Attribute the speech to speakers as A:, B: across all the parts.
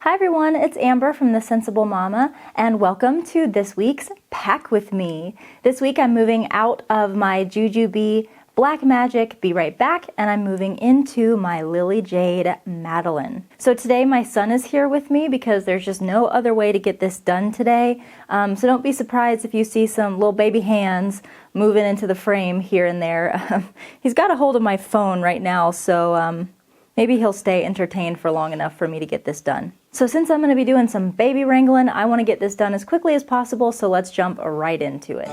A: Hi everyone, it's Amber from The Sensible Mama, and welcome to this week's Pack With Me. This week I'm moving out of my Jujubee Black Magic Be Right Back, and I'm moving into my Lily Jade Madeline. So today my son is here with me because there's just no other way to get this done today. So don't be surprised if you see some little baby hands moving into the frame here and there. He's got a hold of my phone right now, so maybe he'll stay entertained for long enough for me to get this done. So since I'm going to be doing some baby wrangling, I want to get this done as quickly as possible, so let's jump right into it.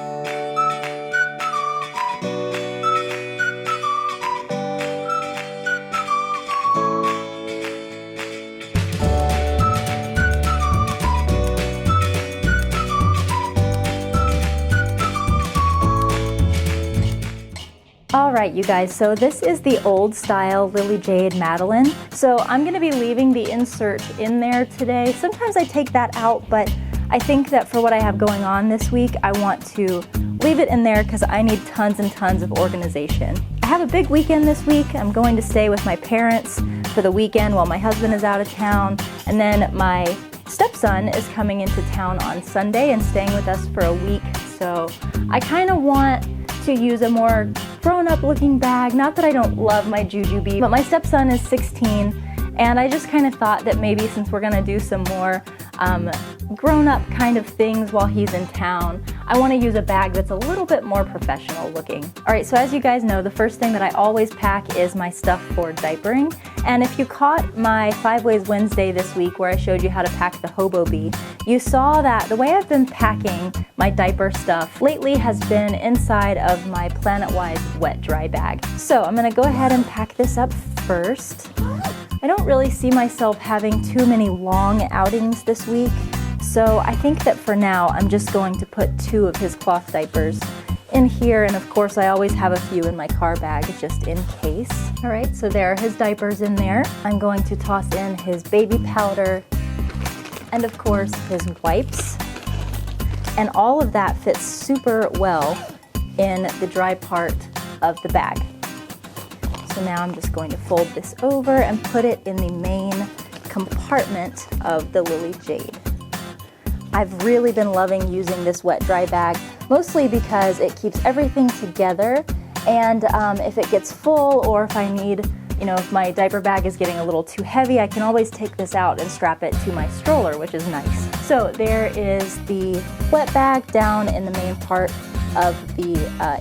A: Alright you guys, so this is the old style Lily Jade Madeline. So I'm going to be leaving the insert in there today. Sometimes I take that out, but I think that for what I have going on this week, I want to leave it in there because I need tons and tons of organization. I have a big weekend this week. I'm going to stay with my parents for the weekend while my husband is out of town, and then my stepson is coming into town on Sunday and staying with us for a week. So I kind of want to use a more grown-up looking bag. Not that I don't love my Jujubee, but my stepson is 16, and I just kind of thought that maybe since we're gonna do some more grown-up kind of things while he's in town, I want to use a bag that's a little bit more professional looking. Alright, so as you guys know, the first thing that I always pack is my stuff for diapering. And if you caught my 5 Ways Wednesday this week where I showed you how to pack the Hobo Bee, you saw that the way I've been packing my diaper stuff lately has been inside of my Planet-Wise wet dry bag. So I'm going to go ahead and pack this up first. I don't really see myself having too many long outings this week, so I think that for now I'm just going to put 2 of his cloth diapers in here, and of course I always have a few in my car bag just in case. Alright, so there are his diapers in there. I'm going to toss in his baby powder and of course his wipes, and all of that fits super well in the dry part of the bag. So now I'm just going to fold this over and put it in the main compartment of the Lily Jade. I've really been loving using this wet dry bag, mostly because it keeps everything together, and if it gets full or if I need, if my diaper bag is getting a little too heavy, I can always take this out and strap it to my stroller, which is nice. So there is the wet bag down in the main part of the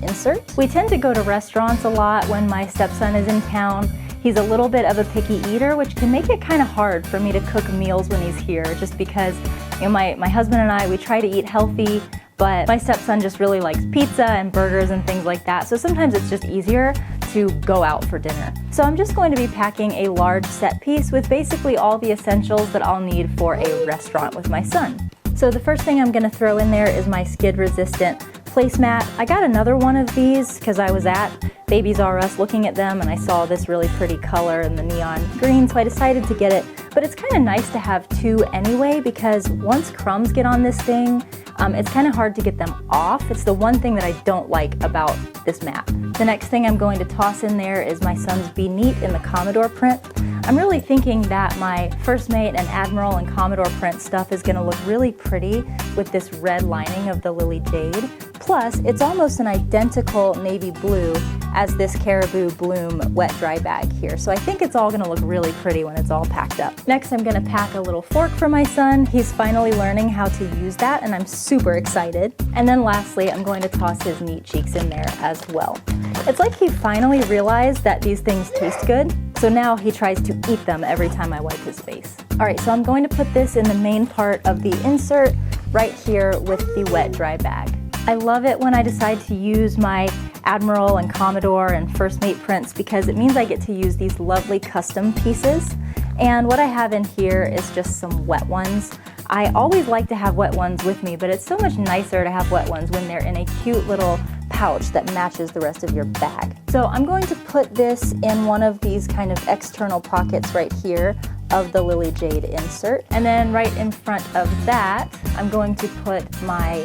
A: insert. We tend to go to restaurants a lot when my stepson is in town. He's a little bit of a picky eater, which can make it kind of hard for me to cook meals when he's here, just because my husband and I, we try to eat healthy, but my stepson just really likes pizza and burgers and things like that, so sometimes it's just easier to go out for dinner. So I'm just going to be packing a large set piece with basically all the essentials that I'll need for a restaurant with my son. So the first thing I'm going to throw in there is my skid-resistant Placemat. I got another one of these because I was at Babies R Us looking at them and I saw this really pretty color in the neon green, so I decided to get it. But it's kind of nice to have 2 anyway, because once crumbs get on this thing, it's kind of hard to get them off. It's the one thing that I don't like about this mat. The next thing I'm going to toss in there is my son's Be Neat in the Commodore print. I'm really thinking that my First Mate and Admiral and Commodore print stuff is going to look really pretty with this red lining of the Lily Jade. Plus, it's almost an identical navy blue as this Caribou Bloom wet dry bag here. So I think it's all going to look really pretty when it's all packed up. Next, I'm going to pack a little fork for my son. He's finally learning how to use that, and I'm super excited. And then lastly, I'm going to toss his Neat Cheeks in there as well. It's like he finally realized that these things taste good, so now he tries to eat them every time I wipe his face. Alright, so I'm going to put this in the main part of the insert right here with the wet dry bag. I love it when I decide to use my Admiral and Commodore and First Mate prints because it means I get to use these lovely custom pieces. And what I have in here is just some wet ones. I always like to have wet ones with me, but it's so much nicer to have wet ones when they're in a cute little pouch that matches the rest of your bag. So I'm going to put this in one of these kind of external pockets right here of the Lily Jade insert. And then right in front of that, I'm going to put my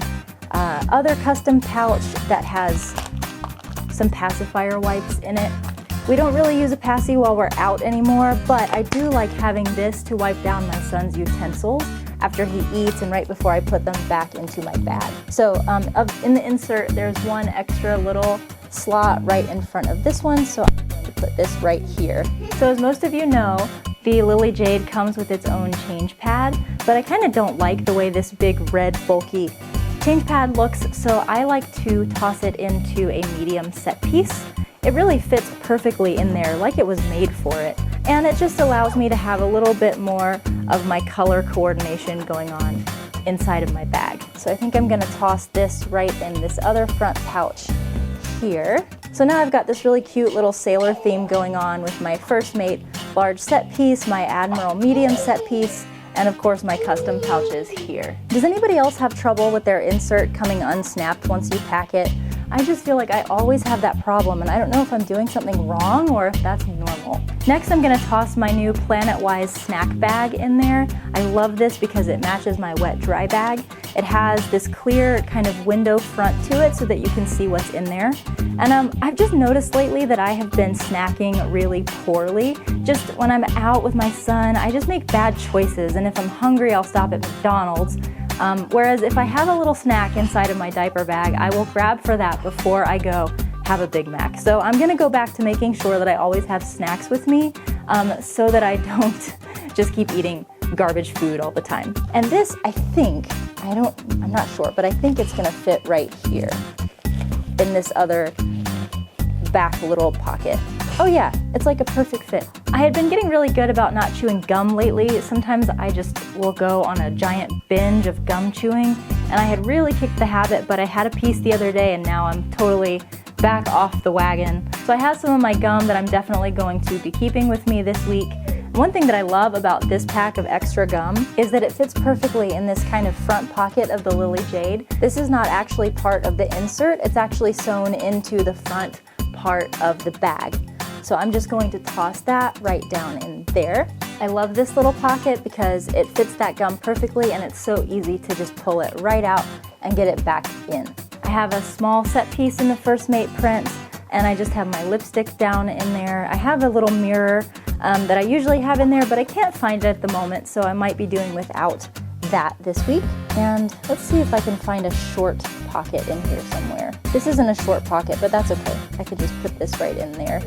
A: other custom pouch that has some pacifier wipes in it. We don't really use a passy while we're out anymore, but I do like having this to wipe down my son's utensils after he eats and right before I put them back into my bag. So in the insert, there's one extra little slot right in front of this one, so I'm going to put this right here. So as most of you know, the Lily Jade comes with its own change pad, but I kind of don't like the way this big red bulky change pad looks, so I like to toss it into a medium set piece. It really fits perfectly in there like it was made for it, and it just allows me to have a little bit more of my color coordination going on inside of my bag. So I think I'm going to toss this right in this other front pouch here. So now I've got this really cute little sailor theme going on with my First Mate large set piece, my Admiral medium set piece, and of course my custom pouches here. Does anybody else have trouble with their insert coming unsnapped once you pack it? I just feel like I always have that problem, and I don't know if I'm doing something wrong or if that's normal. Next, I'm gonna toss my new Planet-Wise snack bag in there. I love this because it matches my wet dry bag. It has this clear kind of window front to it so that you can see what's in there. And I've just noticed lately that I have been snacking really poorly. Just when I'm out with my son, I just make bad choices, and if I'm hungry, I'll stop at McDonald's. Whereas if I have a little snack inside of my diaper bag, I will grab for that before I go have a Big Mac. So I'm gonna go back to making sure that I always have snacks with me so that I don't just keep eating garbage food all the time. And this, I think, I'm not sure, but I think it's gonna fit right here in this other back little pocket. Oh yeah, it's like a perfect fit. I had been getting really good about not chewing gum lately. Sometimes I just will go on a giant binge of gum chewing, and I had really kicked the habit, but I had a piece the other day and now I'm totally back off the wagon. So I have some of my gum that I'm definitely going to be keeping with me this week. One thing that I love about this pack of extra gum is that it fits perfectly in this kind of front pocket of the Lily Jade. This is not actually part of the insert, it's actually sewn into the front part of the bag. So I'm just going to toss that right down in there. I love this little pocket because it fits that gum perfectly and it's so easy to just pull it right out and get it back in. I have a small set piece in the First Mate print, and I just have my lipstick down in there. I have a little mirror that I usually have in there, but I can't find it at the moment, so I might be doing without that this week. And let's see if I can find a short pocket in here somewhere. This isn't a short pocket, but that's okay. I could just put this right in there.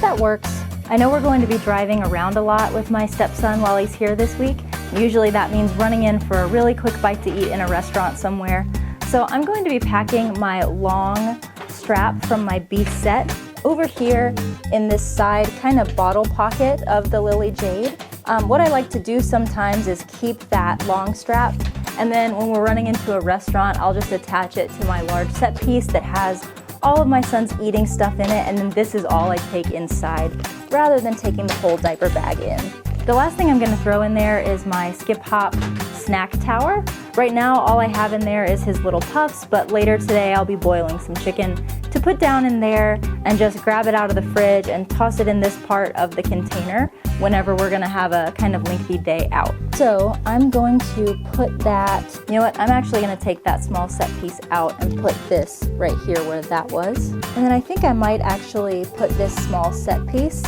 A: That works. I know we're going to be driving around a lot with my stepson while he's here this week. Usually that means running in for a really quick bite to eat in a restaurant somewhere. So I'm going to be packing my long strap from my beef set over here in this side kind of bottle pocket of the Lily Jade. What I like to do sometimes is keep that long strap, and then when we're running into a restaurant, I'll just attach it to my large set piece that has all of my son's eating stuff in it, and then this is all I take inside rather than taking the whole diaper bag in. The last thing I'm going to throw in there is my Skip Hop snack tower. Right now all I have in there is his little puffs, but later today I'll be boiling some chicken to put down in there and just grab it out of the fridge and toss it in this part of the container whenever we're going to have a kind of lengthy day out. So I'm going to put that, you know what, I'm actually going to take that small set piece out and put this right here where that was. And then I think I might actually put this small set piece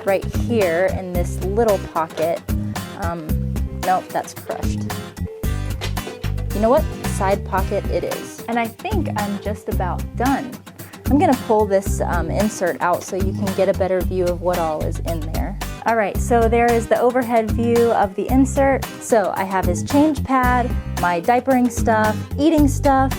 A: right here in this little pocket. Nope, that's crushed. You know what? Side pocket it is. And I think I'm just about done. I'm gonna pull this insert out so you can get a better view of what all is in there. All right, so there is the overhead view of the insert. So I have his change pad, my diapering stuff, eating stuff,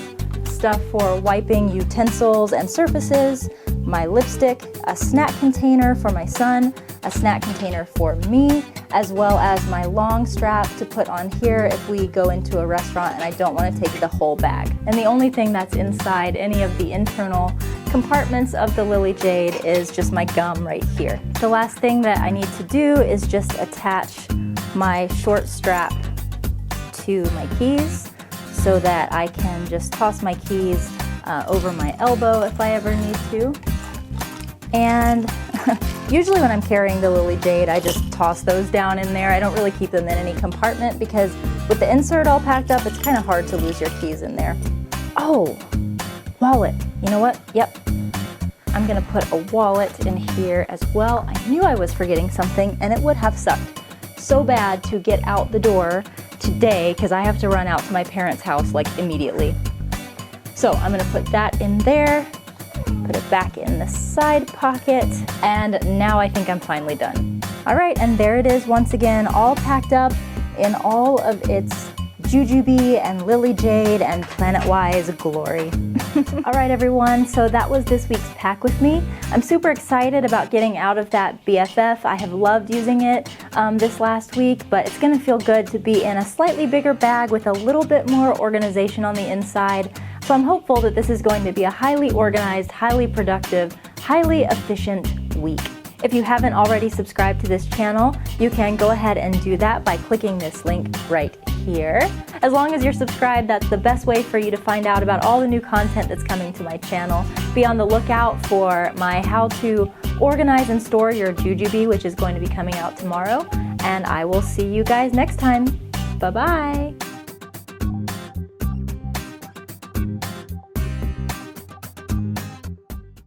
A: stuff for wiping utensils and surfaces, my lipstick, a snack container for my son, a snack container for me, as well as my long strap to put on here if we go into a restaurant and I don't want to take the whole bag. And the only thing that's inside any of the internal compartments of the Lily Jade is just my gum right here. The last thing that I need to do is just attach my short strap to my keys so that I can just toss my keys over my elbow if I ever need to. And usually when I'm carrying the Lily Jade, I just toss those down in there. I don't really keep them in any compartment because with the insert all packed up, it's kind of hard to lose your keys in there. Oh, wallet. You know what? Yep. I'm gonna put a wallet in here as well. I knew I was forgetting something, and it would have sucked so bad to get out the door today because I have to run out to my parents' house like immediately. So I'm gonna put that in there, put it back in the side pocket, and now I think I'm finally done. All right, and there it is once again, all packed up in all of its Jujube and Lily Jade and Planet-wise glory. All right, everyone, so that was this week's Pack With Me. I'm super excited about getting out of that BFF. I have loved using it this last week, but it's gonna feel good to be in a slightly bigger bag with a little bit more organization on the inside. So I'm hopeful that this is going to be a highly organized, highly productive, highly efficient week. If you haven't already subscribed to this channel, you can go ahead and do that by clicking this link right here. As long as you're subscribed, that's the best way for you to find out about all the new content that's coming to my channel. Be on the lookout for my how to organize and store your Jujube, which is going to be coming out tomorrow. And I will see you guys next time. Bye-bye.